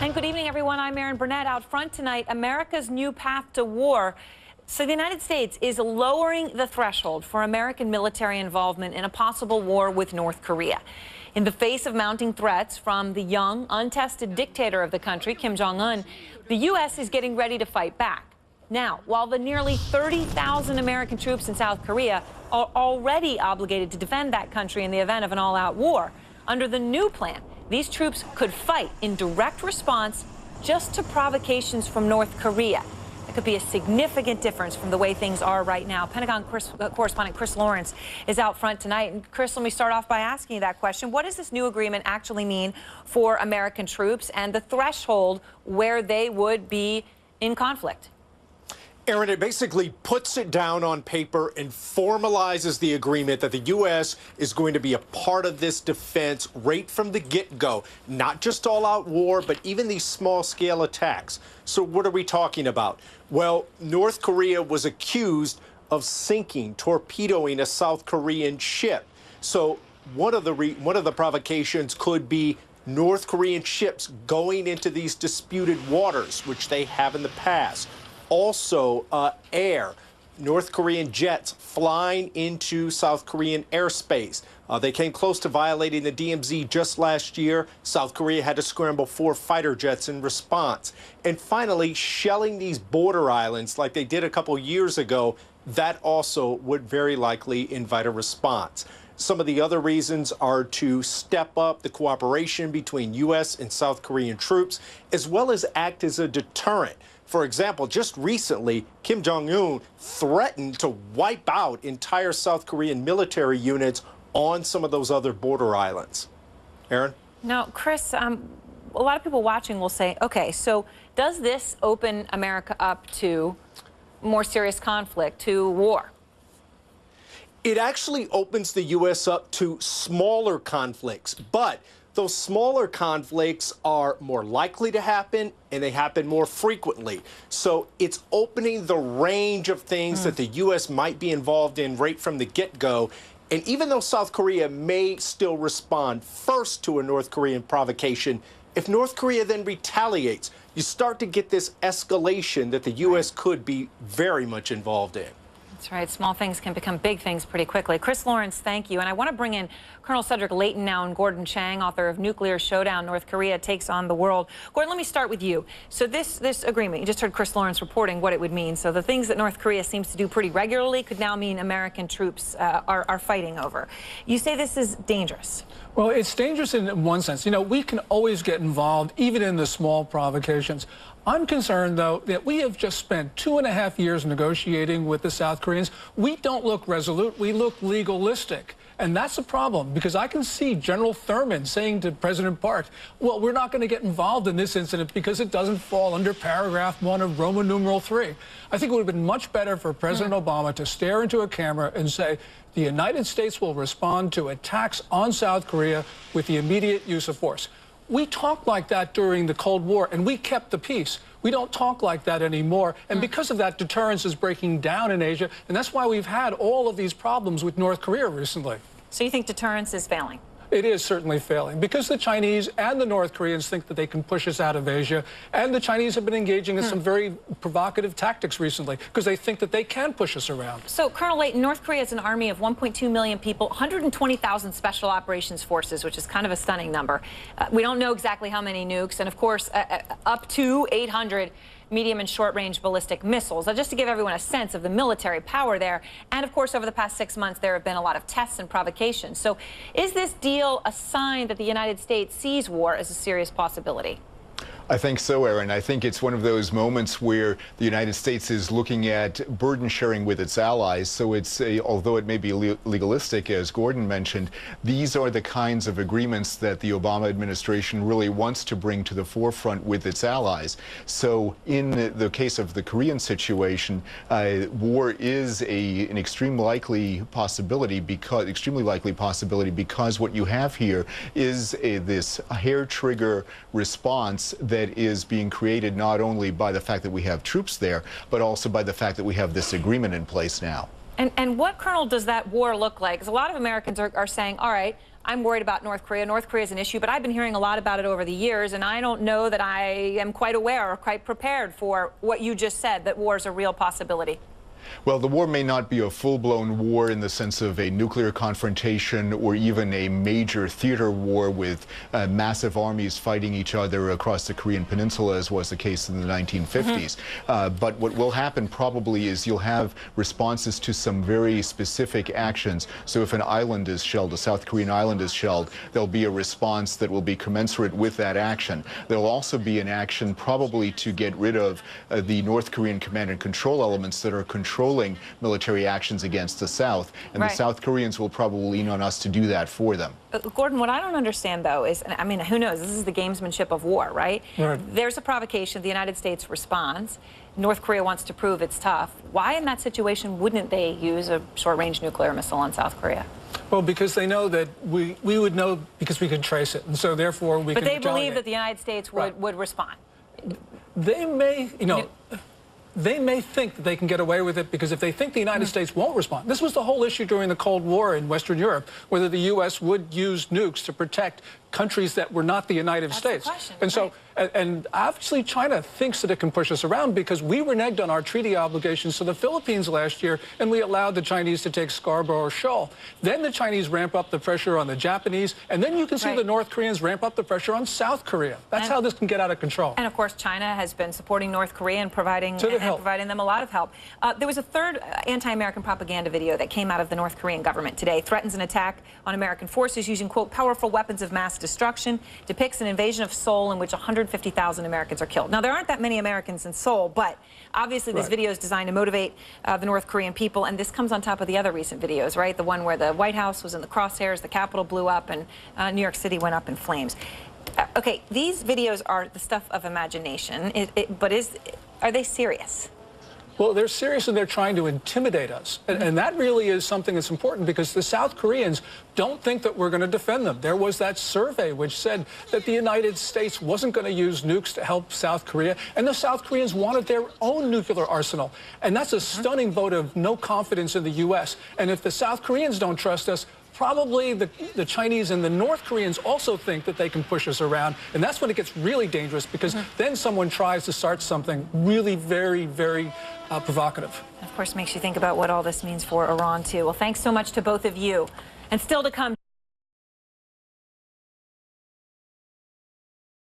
And good evening, everyone. I'm Erin Burnett. Out front tonight, America's new path to war. So the United States is lowering the threshold for American military involvement in a possible war with North Korea. In the face of mounting threats from the young, untested dictator of the country, Kim Jong-un, the U.S. is getting ready to fight back. Now, while the nearly 30,000 American troops in South Korea are already obligated to defend that country in the event of an all-out war, under the new plan, these troops could fight in direct response just to provocations from North Korea. It could be a significant difference from the way things are right now. Pentagon correspondent Chris Lawrence is out front tonight. And Chris, let me start off by asking you that question. What does this new agreement actually mean for American troops and the threshold where they would be in conflict? Erin, it basically puts it down on paper and formalizes the agreement that the U.S. is going to be a part of this defense right from the get-go. Not just all-out war, but even these small-scale attacks. So what are we talking about? Well, North Korea was accused of sinking, torpedoing a South Korean ship. So one of the provocations could be North Korean ships going into these disputed waters, which they have in the past. Also, air. North Korean jets flying into South Korean airspace. They came close to violating the DMZ just last year. South Korea had to scramble 4 fighter jets in response. And finally, shelling these border islands like they did a couple years ago, that also would very likely invite a response. Some of the other reasons are to step up the cooperation between U.S. and South Korean troops, as well as act as a deterrent. For example, just recently, Kim Jong-un threatened to wipe out entire South Korean military units on some of those other border islands. Erin? Now, Chris, a lot of people watching will say, okay, so does this open America up to more serious conflict, to war? It actually opens the U.S. up to smaller conflicts, but those smaller conflicts are more likely to happen, and they happen more frequently. So it's opening the range of things that the U.S. might be involved in right from the get-go. And even though South Korea may still respond first to a North Korean provocation, if North Korea then retaliates, you start to get this escalation that the U.S. could be very much involved in. That's right. Small things can become big things pretty quickly. Chris Lawrence, thank you. And I want to bring in Colonel Cedric Leighton now and Gordon Chang, author of Nuclear Showdown, North Korea Takes on the World. Gordon, let me start with you. So this agreement, you just heard Chris Lawrence reporting what it would mean. So the things that North Korea seems to do pretty regularly could now mean American troops are fighting over. You say this is dangerous. Well, it's dangerous in one sense. You know, we can always get involved, even in the small provocations. I'm concerned, though, that we have just spent 2.5 years negotiating with the South Koreans. We don't look resolute. We look legalistic. And that's a problem, because I can see General Thurman saying to President Park, well, we're not going to get involved in this incident because it doesn't fall under paragraph 1 of Roman numeral 3. I think it would have been much better for President Obama to stare into a camera and say, the United States will respond to attacks on South Korea with the immediate use of force. We talked like that during the Cold War, and we kept the peace. We don't talk like that anymore. And because of that, deterrence is breaking down in Asia. And that's why we've had all of these problems with North Korea recently. So you think deterrence is failing? It is certainly failing, because the Chinese and the North Koreans think that they can push us out of Asia. And the Chinese have been engaging in some very provocative tactics recently, because they think that they can push us around. So, Colonel Leighton, North Korea is an army of 1.2 million people, 120,000 special operations forces, which is kind of a stunning number. We don't know exactly how many nukes, and of course, up to 800 medium and short-range ballistic missiles. Now, just to give everyone a sense of the military power there, and of course, over the past 6 months, there have been a lot of tests and provocations. So is this deal a sign that the United States sees war as a serious possibility? I think so, Erin. I think it's one of those moments where the United States is looking at burden sharing with its allies. So it's, although it may be legalistic, as Gordon mentioned, these are the kinds of agreements that the Obama administration really wants to bring to the forefront with its allies. So in the case of the Korean situation, war is an extremely likely possibility because what you have here is this hair trigger response that is being created not only by the fact that we have troops there, but also by the fact that we have this agreement in place now. And what, Colonel, does that war look like? Because a lot of Americans are saying, all right, I'm worried about North Korea. North Korea is an issue, but I've been hearing a lot about it over the years, and I don't know that I am quite aware or quite prepared for what you just said, that war is a real possibility. Well, the war may not be a full-blown war in the sense of a nuclear confrontation or even a major theater war with massive armies fighting each other across the Korean Peninsula, as was the case in the 1950s. But what will happen probably is you'll have responses to some very specific actions. So if an island is shelled, a South Korean island is shelled, there'll be a response that will be commensurate with that action. There'll also be an action probably to get rid of the North Korean command and control elements that are controlling military actions against the South, and the South Koreans will probably lean on us to do that for them. Gordon, what I don't understand, though, is, I mean, who knows? This is the gamesmanship of war, right? There's a provocation. The United States responds. North Korea wants to prove it's tough. Why, in that situation, wouldn't they use a short-range nuclear missile on South Korea? Well, because they know that we would know because we can trace it, and so therefore we can retaliate. But they believe that the United States would respond. They may, they may think that they can get away with it because if they think the United States won't respond. This was the whole issue during the Cold War in Western Europe, whether the U.S. would use nukes to protect countries that were not the United States. And so, and obviously China thinks that it can push us around because we reneged on our treaty obligations to the Philippines last year, and we allowed the Chinese to take Scarborough Shoal. Then the Chinese ramp up the pressure on the Japanese, and then you can see the North Koreans ramp up the pressure on South Korea. That's how this can get out of control. And of course, China has been supporting North Korea and providing them a lot of help. There was a third anti-American propaganda video that came out of the North Korean government today. Threatens an attack on American forces using, quote, powerful weapons of mass destruction, depicts an invasion of Seoul in which 150,000 Americans are killed. Now, there aren't that many Americans in Seoul, but obviously this video is designed to motivate the North Korean people, and this comes on top of the other recent videos, right? The one where the White House was in the crosshairs, the Capitol blew up, and New York City went up in flames. Okay, these videos are the stuff of imagination, but are they serious? Well, they're serious and they're trying to intimidate us. And that really is something that's important because the South Koreans don't think that we're going to defend them. There was that survey which said that the United States wasn't going to use nukes to help South Korea, and the South Koreans wanted their own nuclear arsenal. And that's a stunning vote of no confidence in the U.S. And if the South Koreans don't trust us, probably the Chinese and the North Koreans also think that they can push us around, and that's when it gets really dangerous because then someone tries to start something really very, very provocative. Of course, makes you think about what all this means for Iran, too. Well, thanks so much to both of you. And still to come.